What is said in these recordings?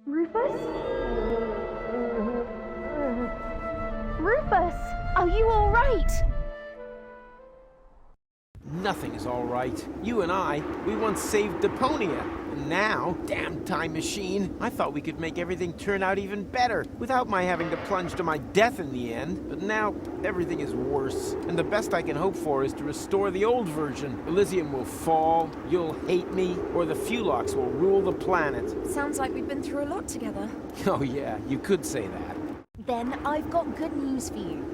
Rufus? Rufus, are you all right? Nothing is all right. You and I, we once saved Deponia. And now, damn time machine, I thought we could make everything turn out even better without my having to plunge to my death in the end. But now, everything is worse. And the best I can hope for is to restore the old version. Elysium will fall, you'll hate me, or the Fulocks will rule the planet. Sounds like we've been through a lot together. Oh yeah, you could say that. Then I've got good news for you.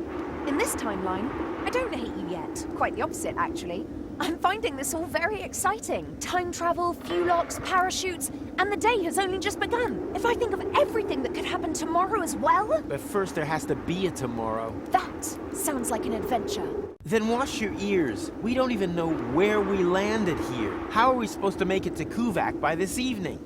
In this timeline, I don't hate you yet. Quite the opposite, actually. I'm finding this all very exciting. Time travel, Fulocks, parachutes, and the day has only just begun. If I think of everything that could happen tomorrow as well... But first there has to be a tomorrow. That sounds like an adventure. Then wash your ears. We don't even know where we landed here. How are we supposed to make it to Kuvak by this evening?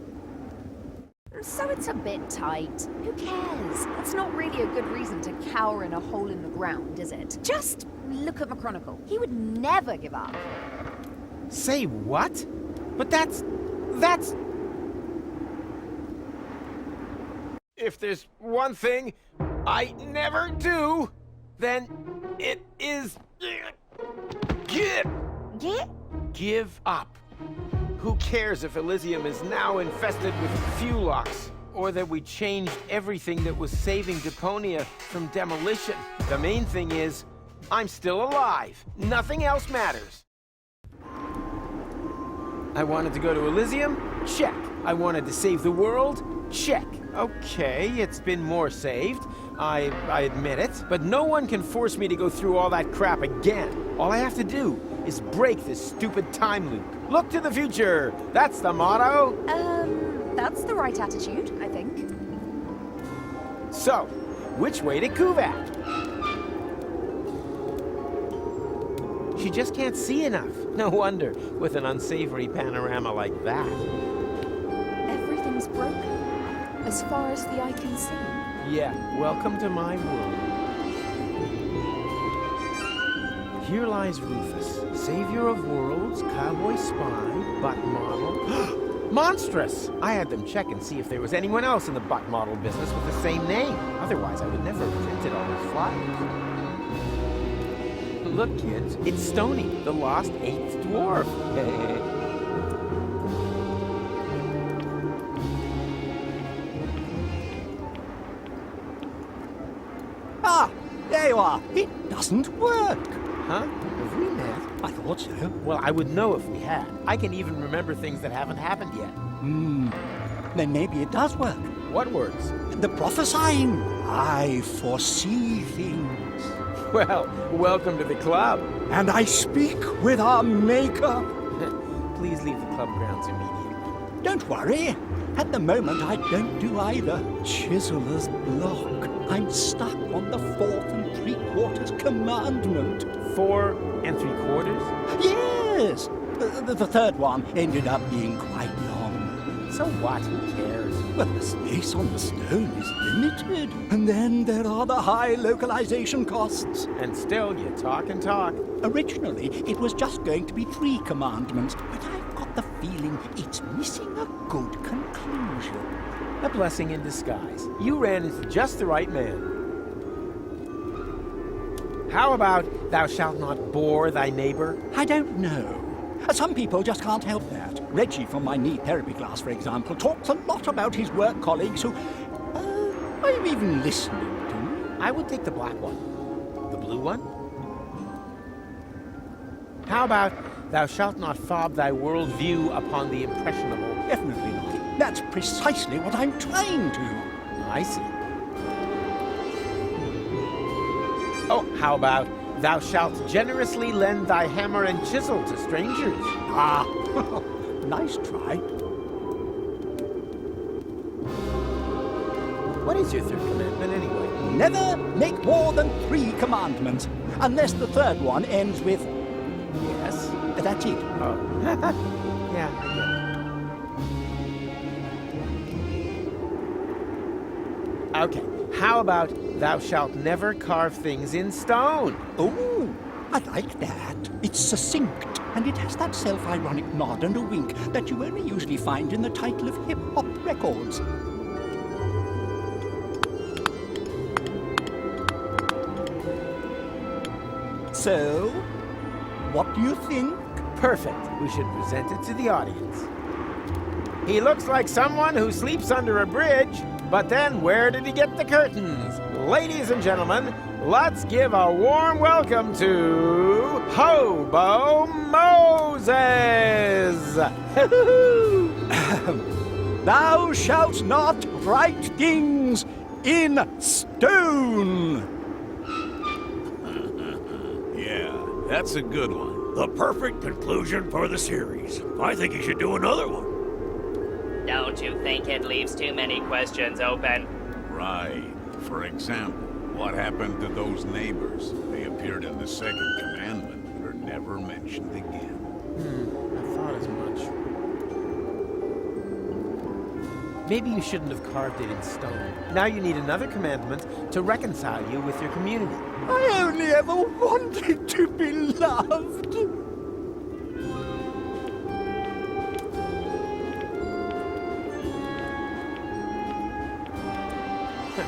So it's a bit tight. Who cares? That's not really a good reason to cower in a hole in the ground, is it? Just look at McChronicle. He would never give up. Say what? But that's... If there's one thing I never do, then it is... Give up. Who cares if Elysium is now infested with Fulocks, or that we changed everything that was saving Deponia from demolition? The main thing is, I'm still alive. Nothing else matters. I wanted to go to Elysium? Check. I wanted to save the world? Check. Okay, it's been more saved. I admit it. But no one can force me to go through all that crap again. All I have to do is break this stupid time loop. Look to the future! That's the motto! That's the right attitude, I think. So, which way to Kuvak? She just can't see enough. No wonder, with an unsavory panorama like that. Everything's broken, as far as the eye can see. Yeah, welcome to my world. Here lies Rufus, savior of worlds, cowboy spy, butt model. Monstrous! I had them check and see if there was anyone else in the butt model business with the same name. Otherwise, I would never have printed all those flyers. Look, kids, it's Stony, the lost 8th dwarf. Ah, there you are. It doesn't work. Huh? Have we met? I thought so. Well, I would know if we had. I can even remember things that haven't happened yet. Then maybe it does work. What works? The prophesying. I foresee things. Well, welcome to the club. And I speak with our maker. Please leave the club grounds immediately. Don't worry. At the moment, I don't do either. Chiseler's block. I'm stuck on the 4 3/4 commandment. 4 3/4? Yes. The third one ended up being quite long. So what? Who cares? Well, the space on the stone is limited. And then there are the high localization costs. And still, you talk and talk. Originally, it was just going to be 3 commandments, but I've got the feeling it's missing a good conclusion. A blessing in disguise. You ran into just the right man. How about thou shalt not bore thy neighbor? I don't know. Some people just can't help that. Reggie from my knee therapy class, for example, talks a lot about his work colleagues who... are you even listening to me? I would take the black one. The blue one? How about thou shalt not fob thy world view upon the impressionable? Definitely not. That's precisely what I'm trying to. I see. Oh, how about thou shalt generously lend thy hammer and chisel to strangers? Ah, nice try. What is your third commandment anyway? Never make more than 3 commandments, unless the third one ends with... Yes? That's it. Oh. Yeah, I get it. Okay, how about thou shalt never carve things in stone? Oh, I like that. It's succinct, and it has that self-ironic nod and a wink that you only usually find in the title of hip-hop records. So, what do you think? Perfect. We should present it to the audience. He looks like someone who sleeps under a bridge, but then where did he get the curtains? Ladies and gentlemen, let's give a warm welcome to Hobo Moses! Thou shalt not write things in stone! Yeah, that's a good one. The perfect conclusion for the series. I think you should do another one. Don't you think it leaves too many questions open? Right. For example, what happened to those neighbors? They appeared in the second commandment, but are never mentioned again. I thought as much. Maybe you shouldn't have carved it in stone. Now you need another commandment to reconcile you with your community. I only ever wanted to be loved.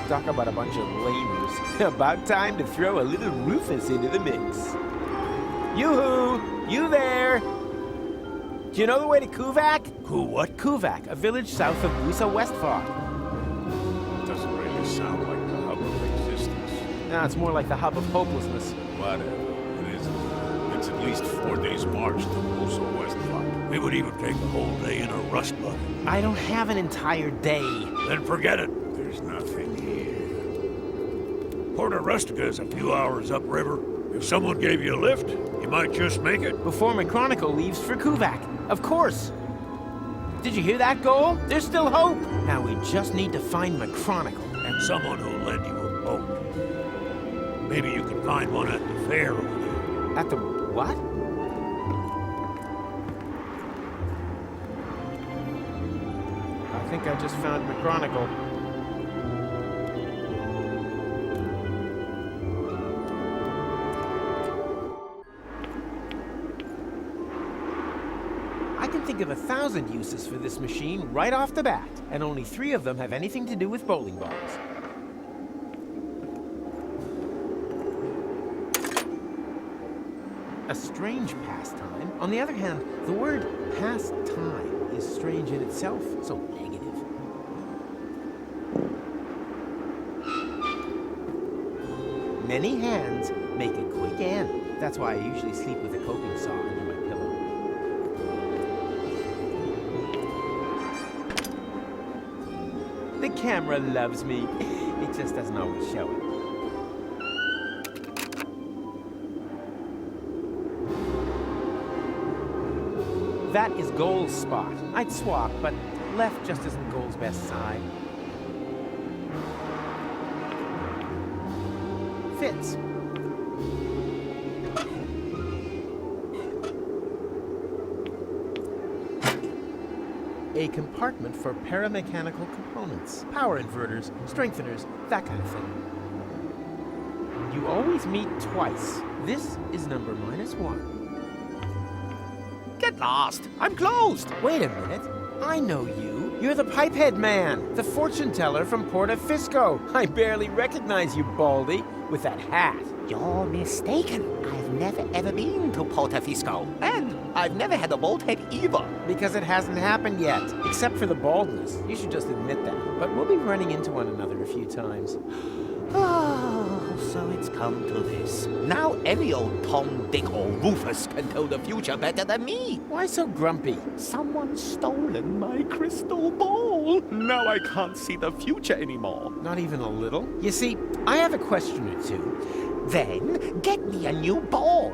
Talk about a bunch of lamers. About time to throw a little Rufus into the mix. Yoo-hoo! You there! Do you know the way to Kuvak? What? Kuvak, a village south of Wusa Westfall. Doesn't really sound like the hub of existence. No, it's more like the hub of hopelessness. Whatever. It isn't. It's at least 4 days' march to Rufusa Westfall. It would even take a whole day in a rust bucket. I don't have an entire day. Then forget it. There's nothing here. Port Rustica is a few hours upriver. If someone gave you a lift, you might just make it. Before my chronicle leaves for Kuvak. Of course. Did you hear that, Goal? There's still hope. Now we just need to find my chronicle. And someone who'll lend you a boat. Maybe you can find one at the fair over there. At the what? I think I just found my chronicle. I can think of 1,000 uses for this machine right off the bat, and only 3 of them have anything to do with bowling balls. A strange pastime. On the other hand, the word pastime is strange in itself, so negative. Many hands make a quick end. That's why I usually sleep with a coping saw under my pillow. The camera loves me. It just doesn't always show it. That is Goal's spot. I'd swap, but left just isn't Goal's best side. Fits. A compartment for paramechanical components, power inverters, strengtheners, that kind of thing. You always meet twice. This is number -1. Get lost. I'm closed. Wait a minute. I know you. You're the Pipehead Man, the fortune teller from Porta Fisco. I barely recognize you, Baldy, with that hat. You're mistaken. I've never ever been to Porta Fisco. And I've never had a bald head either. Because it hasn't happened yet, except for the baldness. You should just admit that. But we'll be running into one another a few times. Oh, so it's come to this. Now any old Tom, Dick, or Rufus can tell the future better than me. Why so grumpy? Someone's stolen my crystal ball. Now I can't see the future anymore. Not even a little? You see, I have a question or two. Then get me a new ball.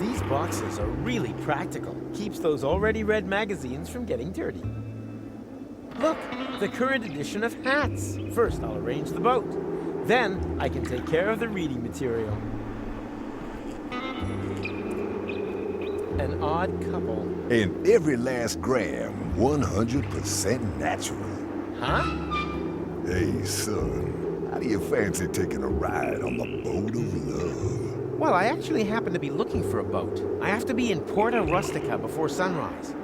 These boxes are really practical. Keeps those already read magazines from getting dirty. Look, the current edition of hats. First, I'll arrange the boat. Then, I can take care of the reading material. An odd couple. And every last gram, 100% natural. Huh? Hey, son, how do you fancy taking a ride on the boat of love? Well, I actually happen to be looking for a boat. I have to be in Porta Rustica before sunrise.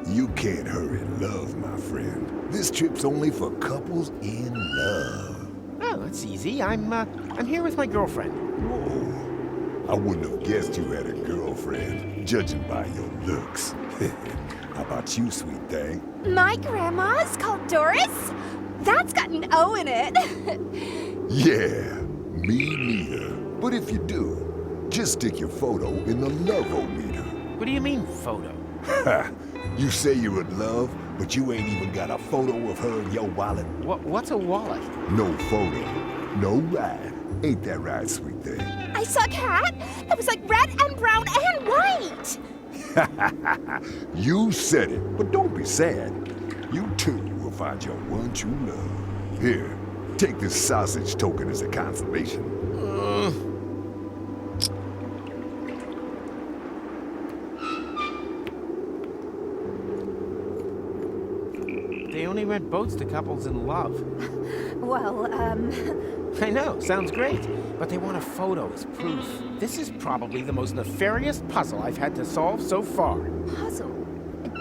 You can't hurry love, my friend. This trip's only for couples in love. Oh, that's easy. I'm here with my girlfriend. Whoa. I wouldn't have guessed you had a girlfriend, judging by your looks. How about you, sweet thing? My grandma's called Doris? That's got an O in it. Yeah, me neither. But if you do, just stick your photo in the love-o-meter. What do you mean, photo? Ha! You say you're in love, but you ain't even got a photo of her in your wallet. What's a wallet? No photo, no ride. Ain't that right, sweet thing? I saw a cat that was like red and brown and white. You said it, but don't be sad. You too will find your one true love. Here, take this sausage token as a consolation. They only rent boats to couples in love. Well, I know, sounds great. But they want a photo as proof. This is probably the most nefarious puzzle I've had to solve so far. puzzle.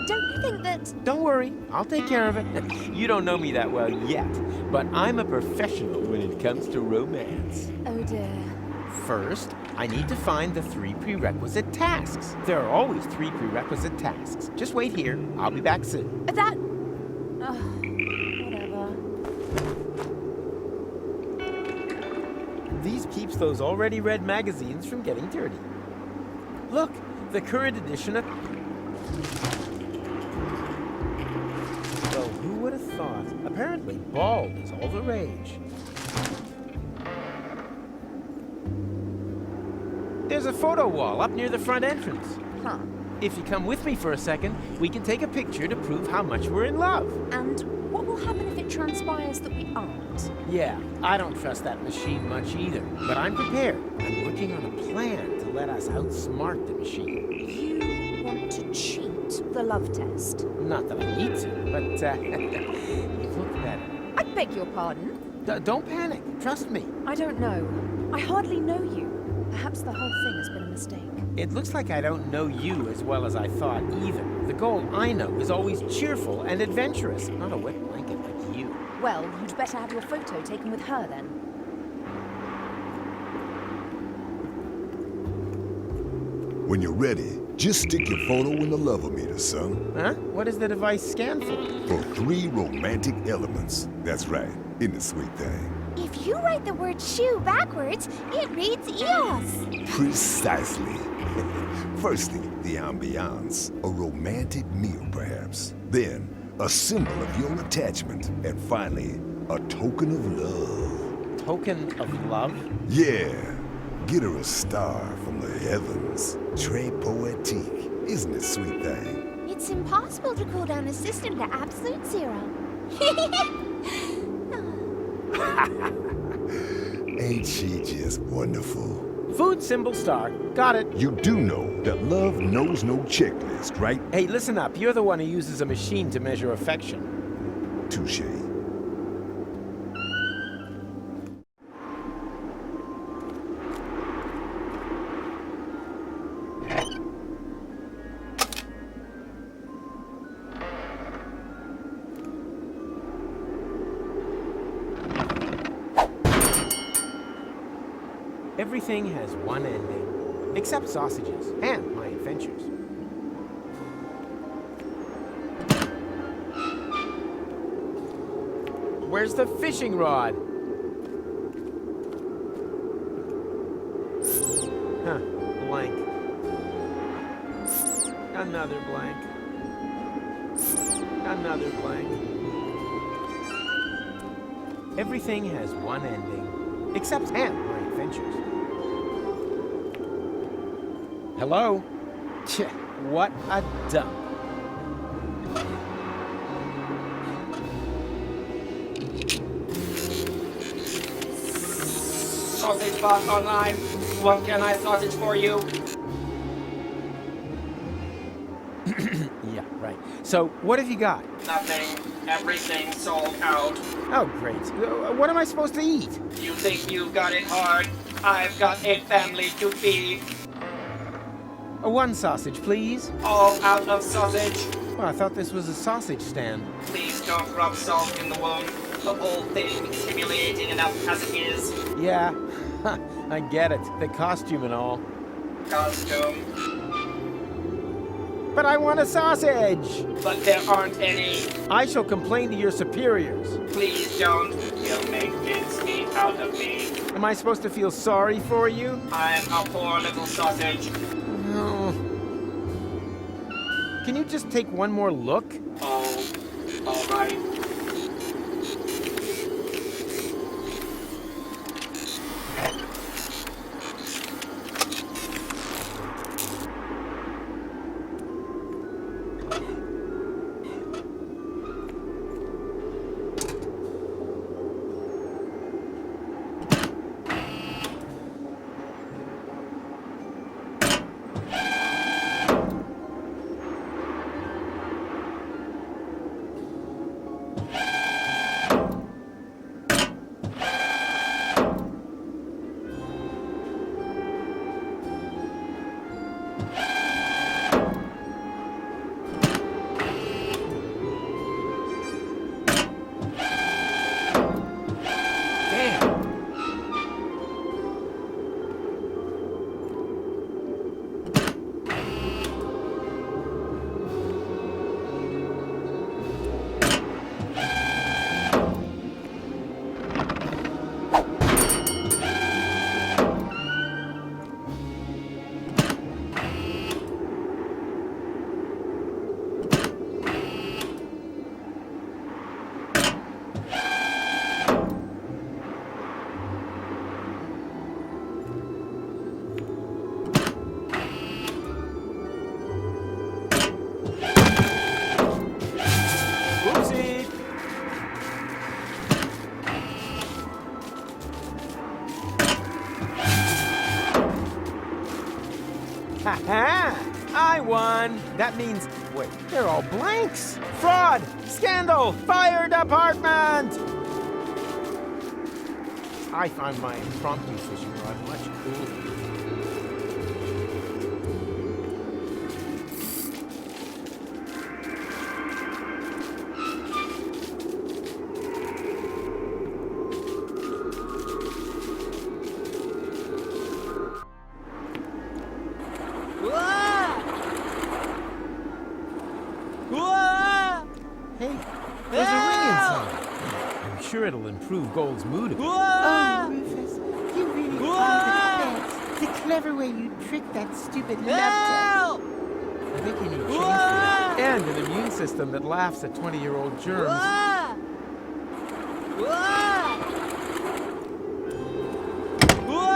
Don't you think that... Don't worry, I'll take care of it. You don't know me that well yet, but I'm a professional when it comes to romance. Oh dear. First, I need to find the 3 prerequisite tasks. There are always 3 prerequisite tasks. Just wait here. I'll be back soon. That... whatever. These keeps those already read magazines from getting dirty. Look, the current edition of... Well, who would have thought? Apparently, bald is all the rage. There's a photo wall up near the front entrance. Huh. If you come with me for a second, we can take a picture to prove how much we're in love. And what will happen if it transpires that we aren't? Yeah, I don't trust that machine much either, but I'm prepared. I'm working on a plan to let us outsmart the machine. You want to cheat the love test? Not that I need to, but you look better. I beg your pardon? Don't panic, trust me. I don't know. I hardly know you. Perhaps the whole thing has been a mistake. It looks like I don't know you as well as I thought either. The goal I know is always cheerful and adventurous, not a wet blanket like you. Well, you'd better have your photo taken with her then. When you're ready, just stick your photo in the love-o-meter, son. Huh? What does the device scan for? For 3 romantic elements. That's right. Isn't it, sweet thing? If you write the word shoe backwards, it reads EOS. Precisely. Firstly, the ambiance, a romantic meal perhaps. Then, a symbol of your attachment. And finally, a token of love. Token of love? Yeah. Get her a star from the heavens. Très poétique. Isn't it, sweet thing? It's impossible to cool down a system to absolute zero. Ain't she just wonderful? Food symbol star. Got it. You do know that love knows no checklist, right? Hey, listen up. You're the one who uses a machine to measure affection. Touche. Everything has one ending, except sausages and my adventures. Where's the fishing rod? Huh, blank. Another blank. Another blank. Everything has one ending, except and my adventures. Hello? Tch, what a dump. Sausage box online. What can I sausage for you? Yeah, right. So, what have you got? Nothing. Everything sold out. Oh, great. What am I supposed to eat? You think you've got it hard? I've got a family to feed. One sausage, please. All out of sausage. Well, I thought this was a sausage stand. Please don't rub salt in the wound. The whole thing is humiliating enough as it is. Yeah, I get it. The costume and all. Costume. But I want a sausage! But there aren't any. I shall complain to your superiors. Please don't. You'll make mincemeat out of me. Am I supposed to feel sorry for you? I'm a poor little sausage. No. Can you just take one more look? Oh, all right. Ha-ha! I won! That means, wait, they're all blanks! Fraud! Scandal! Fire department! I find my impromptu fishing rod much cooler. Hey, there's a ring inside. I'm sure it'll improve Gold's mood. Oh, Rufus, you really are the best. The clever way you tricked that stupid love test. I think you need change for that. And an immune system that laughs at 20-year-old germs.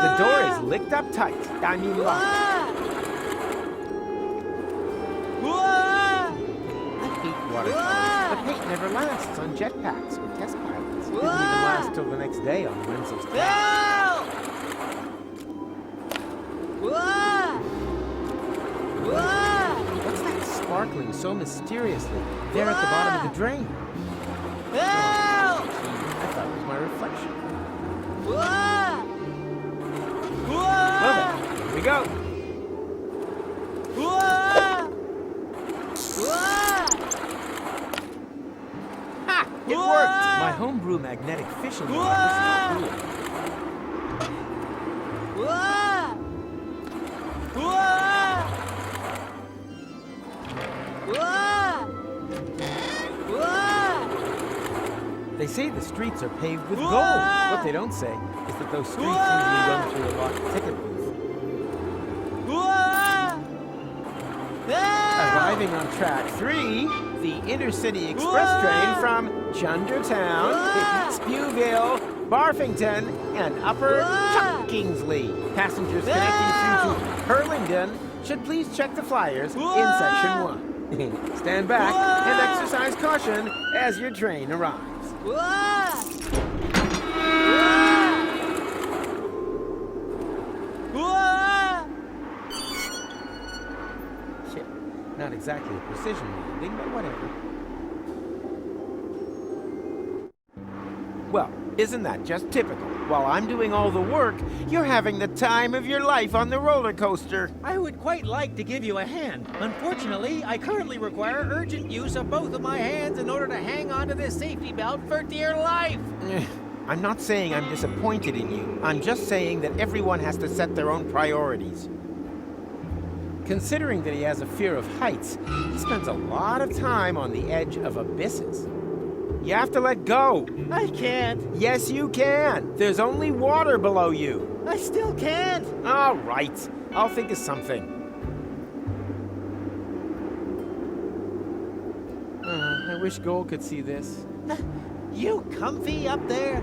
The door is licked up tight. I mean locked. I hate watercolors. The paint never lasts on jetpacks or test pilots. It didn't even last till the next day on Wenzel's test. What's that sparkling so mysteriously there at the bottom of the drain? I thought it was my reflection. Well then, here we go. Ha! It worked! My homebrew magnetic fishing rod is cool. They say the streets are paved with gold. What they don't say is that those streets usually run through a locked ticket booth. Arriving on track 3, the intercity express train from Chundertown, Spewville, Barfington, and Upper Chuck-Kingsley. Passengers connecting through to Hurlingdon should please check the flyers in section 1. Stand back and exercise caution as your train arrives. Shit, not exactly a precision landing, but whatever. Well, isn't that just typical? While I'm doing all the work, you're having the time of your life on the roller coaster. I would quite like to give you a hand. Unfortunately, I currently require urgent use of both of my hands in order to hang onto this safety belt for dear life. I'm not saying I'm disappointed in you. I'm just saying that everyone has to set their own priorities. Considering that he has a fear of heights, he spends a lot of time on the edge of abysses. You have to let go. I can't. Yes, you can. There's only water below you. I still can't. All right. I'll think of something. I wish Gold could see this. You comfy up there?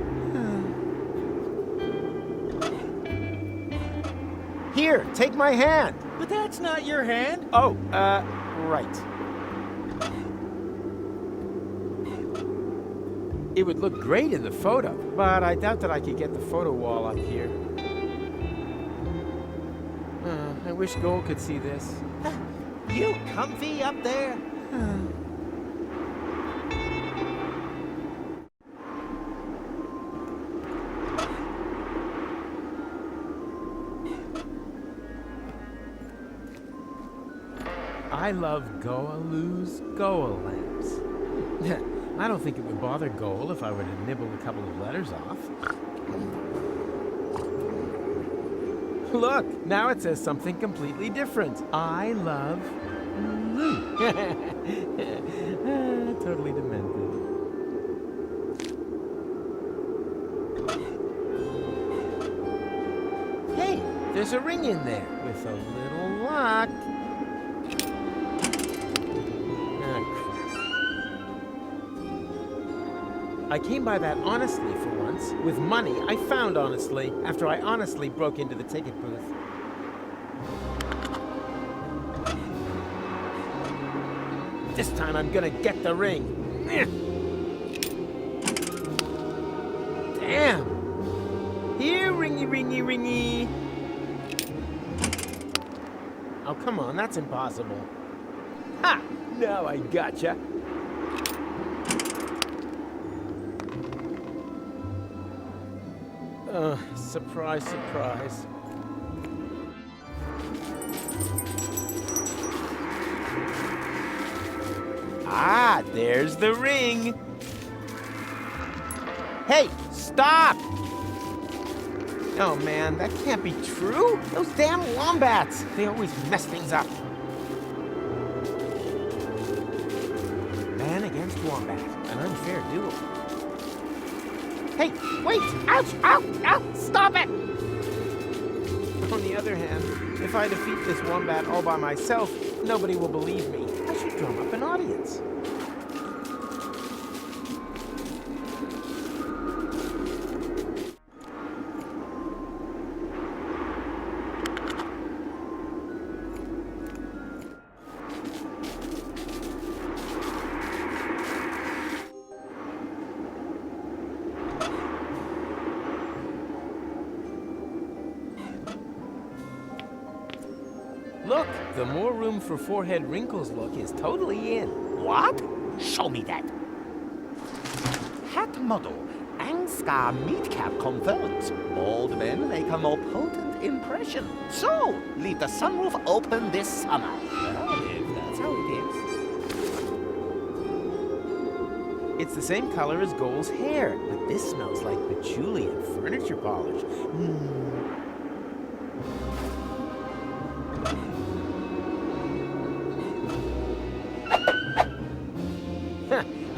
Here, take my hand. But that's not your hand. Oh, right. It would look great in the photo, but I doubt that I could get the photo wall up here. I wish Gold could see this. You comfy up there? I love Goalu's Goal lamps. I don't think it would bother Goal if I were to nibble a couple of letters off. Look, now it says something completely different. I love Lou. Totally demented. Hey, there's a ring in there with a little lock. I came by that honestly for once, with money I found honestly, after I honestly broke into the ticket booth. This time I'm gonna get the ring. Damn! Here, ringy, ringy, ringy. Oh, come on, that's impossible. Ha! Now I gotcha. Surprise, surprise. Ah, there's the ring. Hey, stop! Oh man, that can't be true. Those damn wombats, they always mess things up. Man against wombat, an unfair duel. Hey, wait! Ouch! Ow! Ow! Stop it! On the other hand, if I defeat this wombat all by myself, nobody will believe me. I should drum up an audience. Look, the more room for forehead wrinkles look is totally in. What? Show me that. Hat model. Angskar Meatcap confirms. Old men make a more potent impression. So, leave the sunroof open this summer. Well, if that's how it is. It's the same color as Goal's hair, but this smells like patchouli and furniture polish.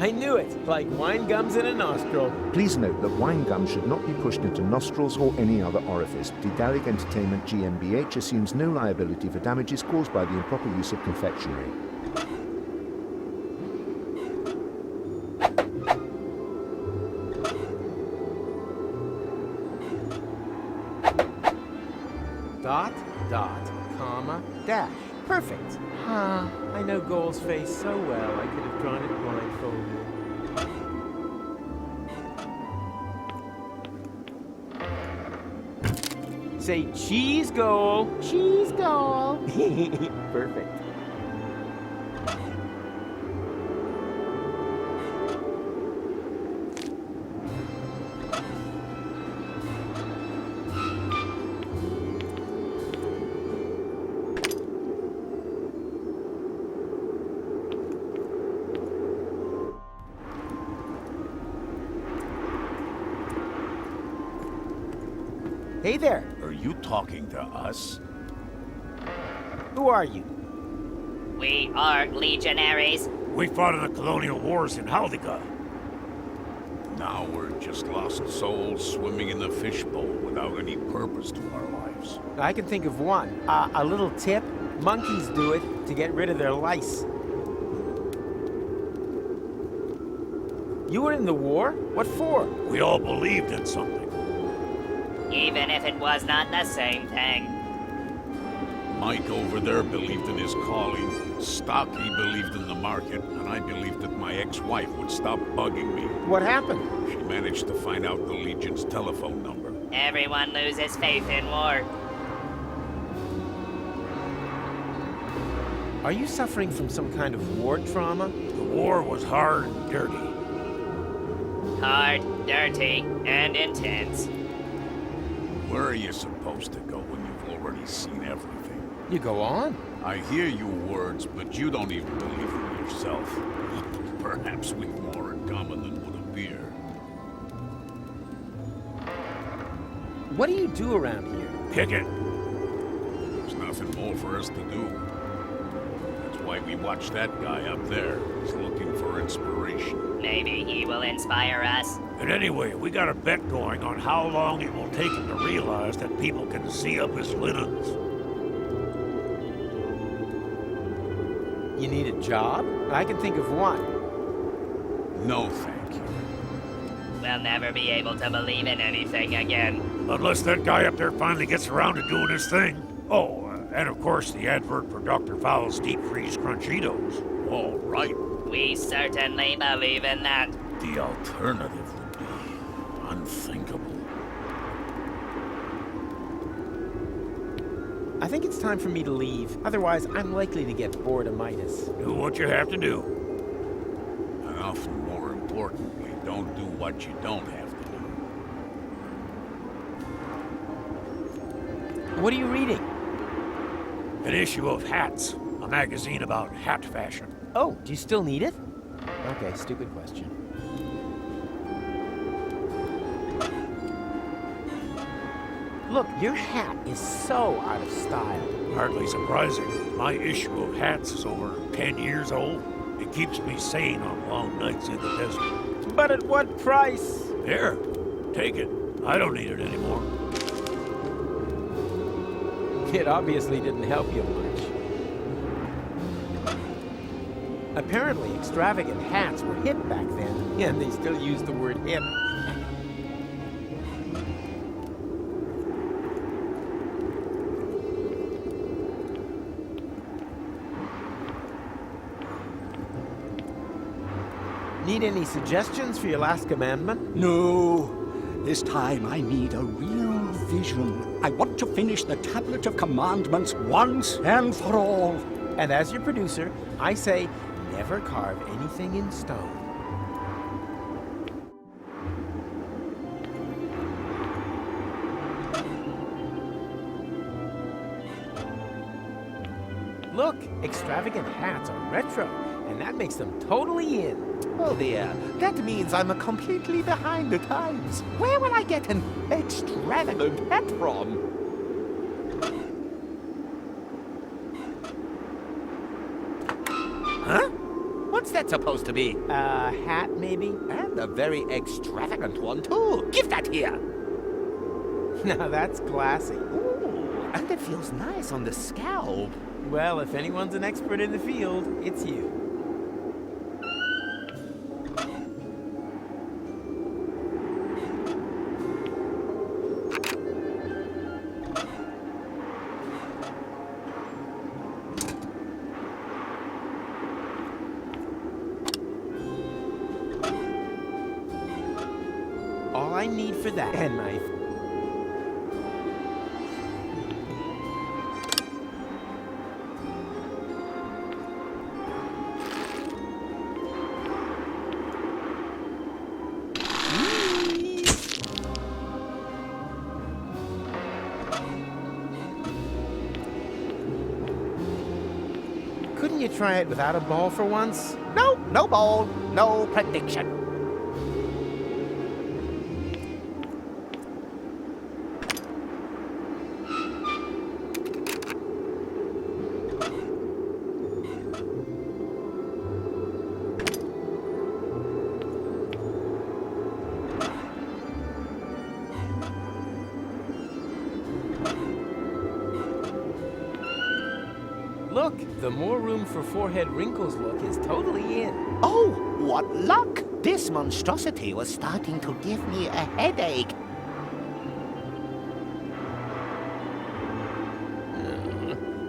I knew it, like wine gums in a nostril. Please note that wine gum should not be pushed into nostrils or any other orifice. Didaric Entertainment GmbH assumes no liability for damages caused by the improper use of confectionery. Dot, dot, comma, dash. Perfect. I know Goal's face so well, I could have drawn it blindfolded. Say cheese, Goal. Cheese, Goal. Perfect. Hey there. Are you talking to us? Who are you? We are legionaries. We fought in the colonial wars in Haldica. Now we're just lost souls swimming in the fishbowl without any purpose to our lives. I can think of one. A little tip. Monkeys do it to get rid of their lice. You were in the war? What for? We all believed in something. Even if it was not the same thing. Mike over there believed in his calling. Stocky believed in the market, and I believed that my ex-wife would stop bugging me. What happened? She managed to find out the Legion's telephone number. Everyone loses faith in war. Are you suffering from some kind of war trauma? The war was hard and dirty. Hard, dirty, and intense. Where are you supposed to go when you've already seen everything? You go on. I hear you words, but you don't even believe them yourself. Perhaps we've more in common than would appear. What do you do around here? Kick it. There's nothing more for us to do. That's why we watch that guy up there. He's looking for inspiration. Maybe he will inspire us. And anyway, we got a bet going on how long it will take him to realize that people can see up his linens. You need a job? I can think of one. No, thank you. We'll never be able to believe in anything again. Unless that guy up there finally gets around to doing his thing. Oh, and of course the advert for Dr. Fowl's Deep Freeze Crunchitos. All right. We certainly believe in that. The alternative would be unthinkable. I think it's time for me to leave. Otherwise, I'm likely to get bored of Midas. Do what you have to do. And often more importantly, don't do what you don't have to do. What are you reading? An issue of Hats, a magazine about hat fashion. Oh, do you still need it? Okay, stupid question. Look, your hat is so out of style. Hardly surprising. My issue of Hats is over 10 years old. It keeps me sane on long nights in the desert. But at what price? Here, take it. I don't need it anymore. It obviously didn't help you much. Apparently, extravagant hats were hip back then, and they still use the word hip. Need any suggestions for your last commandment? No. This time I need a real vision. I want to finish the Tablet of Commandments once and for all. And as your producer, I say, never carve anything in stone. Look, extravagant hats are retro, and that makes them totally in. Oh dear, that means I'm completely behind the times. Where will I get an extravagant hat from? Huh? What's that supposed to be? A hat, maybe? And a very extravagant one, too. Give that here. Now that's classy. Ooh, and it feels nice on the scalp. Well, if anyone's an expert in the field, it's you. All I need for that, and knife. Couldn't you try it without a ball for once? No, no ball, no prediction. The more room for forehead wrinkles look is totally in. Oh, what luck! This monstrosity was starting to give me a headache.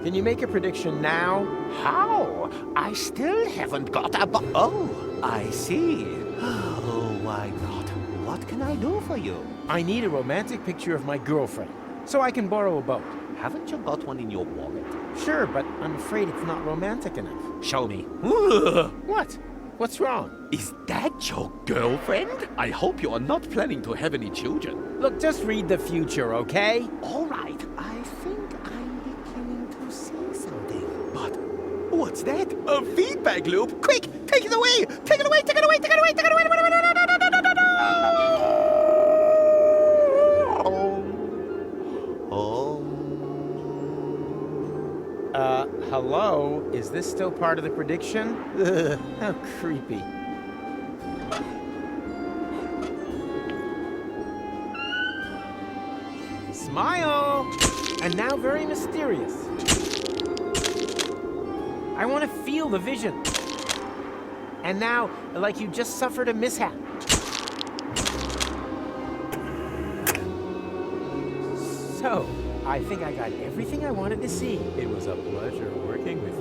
Can you make a prediction now? How? I still haven't got a Oh, I see. Oh, why not? What can I do for you? I need a romantic picture of my girlfriend, so I can borrow a boat. Haven't you got one in your wallet? Sure, but I'm afraid it's not romantic enough. Show me. What? What's wrong? Is that your girlfriend? I hope you are not planning to have any children. Look, just read the future, okay? All right, I think I'm beginning to see something. But what's that? A feedback loop? Quick, take it away! Take it away! Take it away! Take it away! Take it away! Hello? Is this still part of the prediction? Ugh, how creepy. Smile! And now very mysterious. I want to feel the vision. And now, like you just suffered a mishap. So, I think I got everything I wanted to see. It was a pleasure working with you.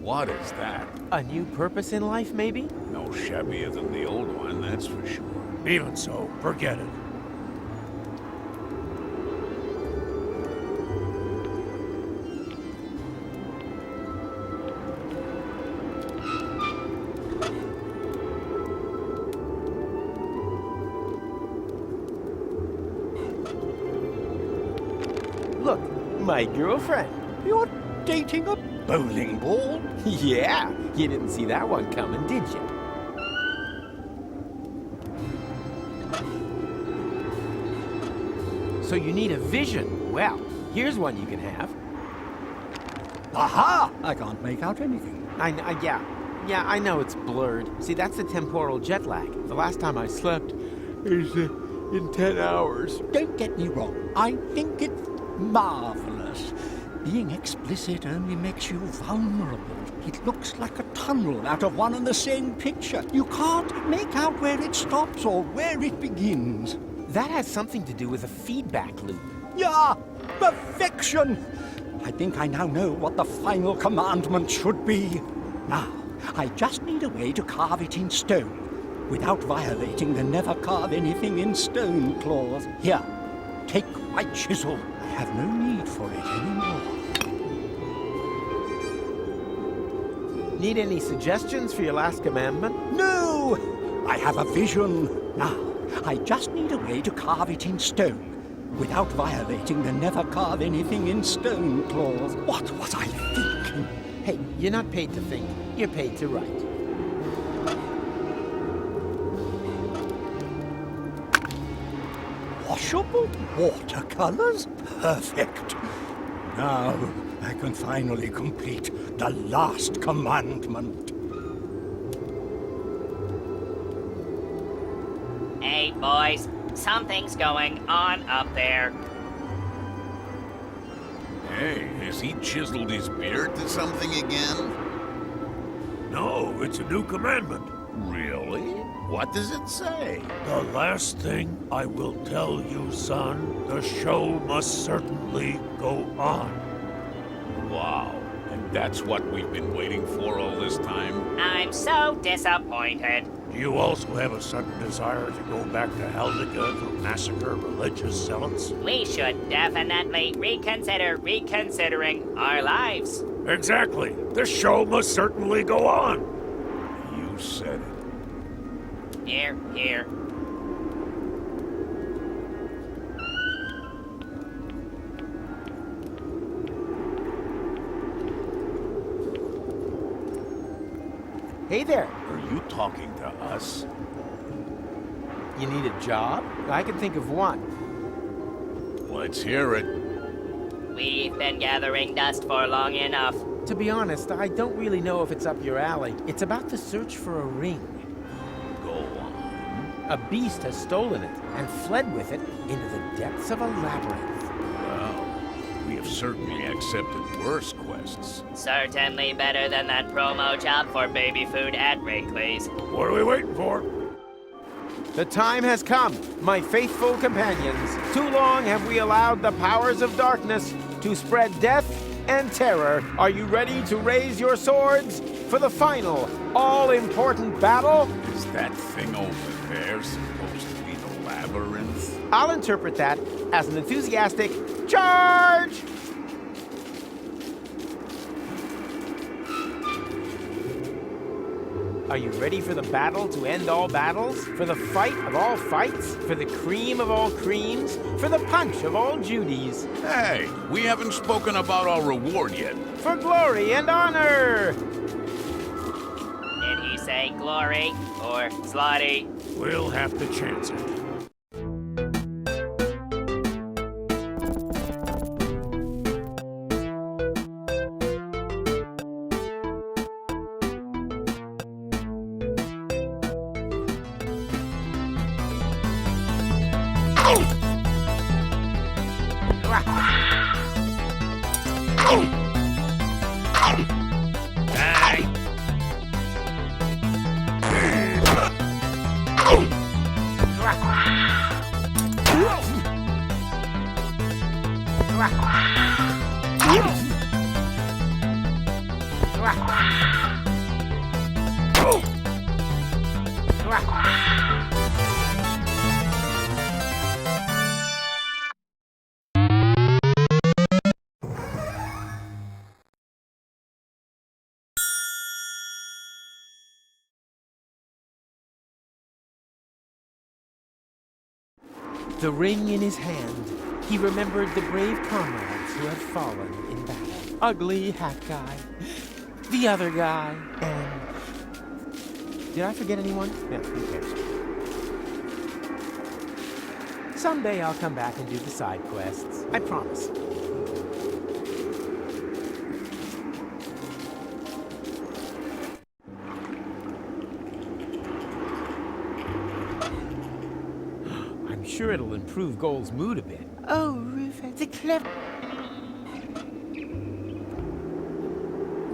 What is that? A new purpose in life, maybe? No shabbier than the old one, that's for sure. Even so, forget it. Look, my girlfriend. You're dating a bowling ball? Yeah, you didn't see that one coming, did you? So you need a vision. Well, here's one you can have. Aha! I can't make out anything. Yeah, I know it's blurred. See, that's the temporal jet lag. The last time I slept is in 10 hours. Don't get me wrong. I think it's marvelous. Being explicit only makes you vulnerable. It looks like a tunnel out of one and the same picture. You can't make out where it stops or where it begins. That has something to do with a feedback loop. Yeah, perfection! I think I now know what the final commandment should be. Now, I just need a way to carve it in stone, without violating the never carve anything in stone clause. Here, take my chisel. I have no need for it anymore. Need any suggestions for your last commandment? No! I have a vision. Now, I just need a way to carve it in stone, without violating the never carve anything in stone clause. What was I thinking? Hey, you're not paid to think. You're paid to write. Washable watercolors? Perfect. Now I can finally complete the last commandment. Hey, boys. Something's going on up there. Hey, has he chiseled his beard to something again? No, it's a new commandment. Really? What does it say? The last thing I will tell you, son, the show must certainly go on. Wow, and that's what we've been waiting for all this time? I'm so disappointed. Do you also have a sudden desire to go back to Heldica to massacre religious zealots? We should definitely reconsider reconsidering our lives. Exactly. The show must certainly go on. You said it. Here, here. Hey there. Are you talking to us? You need a job? I can think of one. Let's hear it. We've been gathering dust for long enough. To be honest, I don't really know if it's up your alley. It's about the search for a ring. A beast has stolen it and fled with it into the depths of a labyrinth. Well, we have certainly accepted worse quests. Certainly better than that promo job for baby food at Wrigley's. What are we waiting for? The time has come, my faithful companions. Too long have we allowed the powers of darkness to spread death and terror. Are you ready to raise your swords for the final, all-important battle? Is that thing over there supposed to be the labyrinth? I'll interpret that as an enthusiastic charge! Are you ready for the battle to end all battles? For the fight of all fights? For the cream of all creams? For the punch of all Judys? Hey, we haven't spoken about our reward yet. For glory and honor! Did he say glory or slotty? We'll have to chance it. The ring in his hand, he remembered the brave comrades who had fallen in battle. Ugly hat guy, the other guy, and... Did I forget anyone? No, who cares? Someday I'll come back and do the side quests. I promise. I'm sure it'll improve Goal's mood a bit. Oh, Rufus, the clever...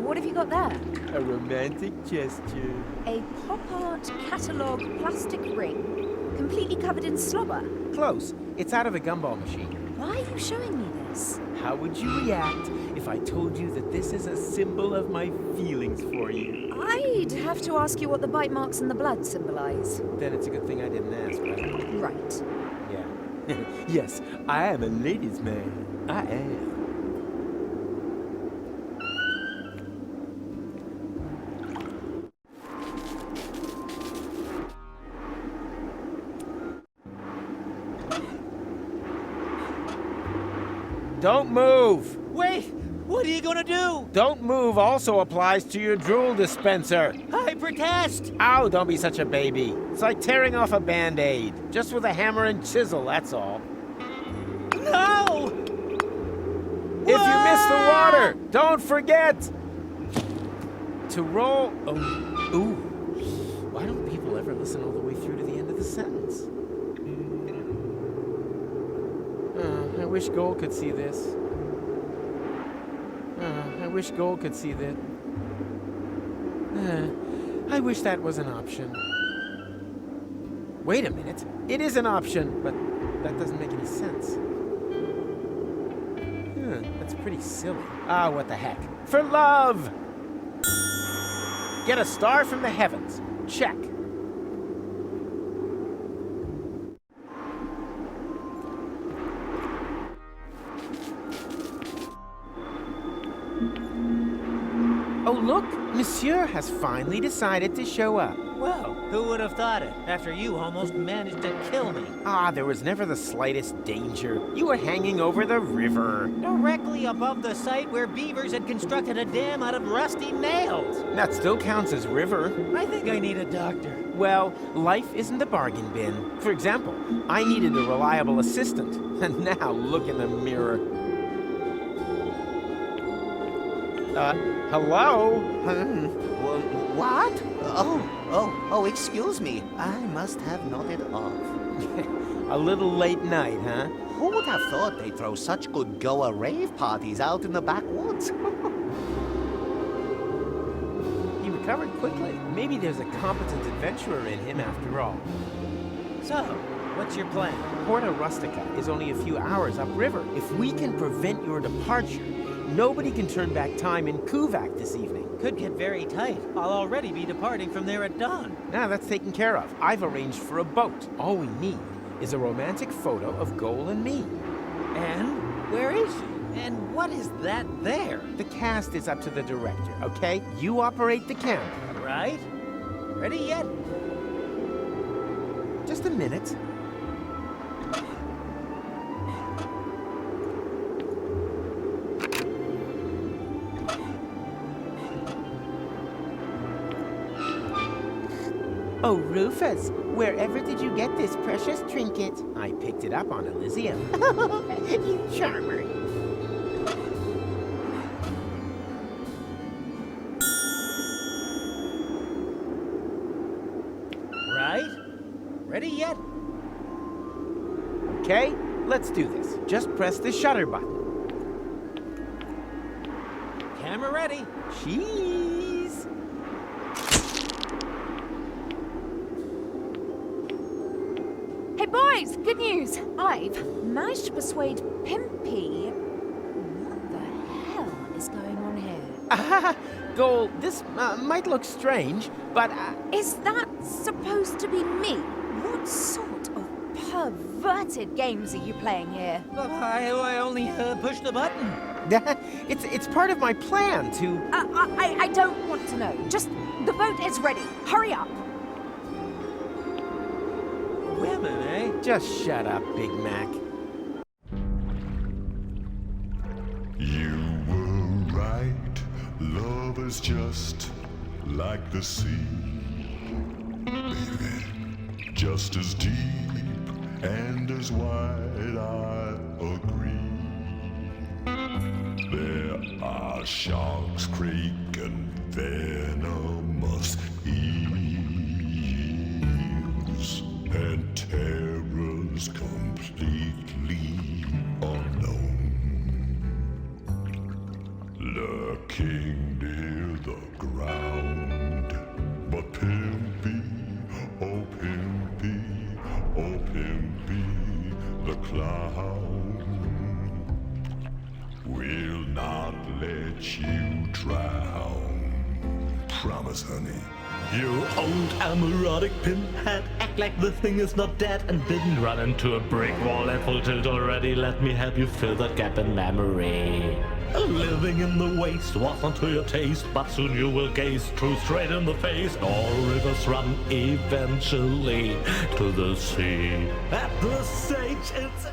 What have you got there? A romantic gesture. A pop art catalogue plastic ring, completely covered in slobber. Close. It's out of a gumball machine. Why are you showing me this? How would you react if I told you that this is a symbol of my feelings for you? I'd have to ask you what the bite marks and the blood symbolize. Then it's a good thing I didn't ask, right? Right. Yeah. Yes, I am a ladies' man. I am. Don't move! Wait! What are you gonna do? Don't move also applies to your drool dispenser. I protest! Ow, don't be such a baby. It's like tearing off a Band-Aid. Just with a hammer and chisel, that's all. No! If you miss the water, don't forget to roll... Oh, ooh. Why don't people ever listen all the way through to the end of the sentence? I wish Goal could see this. I wish Goal could see that. I wish that was an option. Wait a minute. It is an option, but that doesn't make any sense. That's pretty silly. Ah, what the heck. For love! Get a star from the heavens. Check. Oh, look! Monsieur has finally decided to show up. Well, who would have thought it, after you almost managed to kill me? Ah, there was never the slightest danger. You were hanging over the river. Directly above the site where beavers had constructed a dam out of rusty nails. That still counts as river. I think I need a doctor. Well, life isn't a bargain bin. For example, I needed a reliable assistant. And now look in the mirror. Hello? What? Oh, excuse me. I must have nodded off. A little late night, huh? Who would have thought they'd throw such good goa rave parties out in the backwoods? He recovered quickly. Maybe there's a competent adventurer in him after all. So, what's your plan? Porta Rustica is only a few hours upriver. If we can prevent your departure, nobody can turn back time in Kuvak this evening. Could get very tight. I'll already be departing from there at dawn. Now that's taken care of. I've arranged for a boat. All we need is a romantic photo of Goal and me. And where is she? And what is that there? The cast is up to the director, okay? You operate the camera. Right? Ready yet? Just a minute. Oh, Rufus, wherever did you get this precious trinket? I picked it up on Elysium. You charmer. Right? Ready yet? Okay, let's do this. Just press the shutter button. Camera ready. Cheese. Hey boys, good news! I've managed to persuade Pimpy. What the hell is going on here? Goal, this might look strange, but Is that supposed to be me? What sort of perverted games are you playing here? I only pushed the button. it's part of my plan to... I don't want to know. Just, the boat is ready. Hurry up. Women, eh? Just shut up, Big Mac. You were right. Love is just like the sea. Baby, just as deep and as wide, I agree. There are sharks, crake, and venomous eels, and terrors completely unknown, lurking near the ground. But Pimpy, oh Pimpy, oh Pimpy, the clown will not let you drown. Promise, honey. You old amorotic pinhead, act like the thing is not dead and didn't run into a brick wall at full tilt already. Let me help you fill that gap in memory. Living in the waste wasn't to your taste, but soon you will gaze truth straight in the face. All rivers run eventually to the sea. At this stage, it's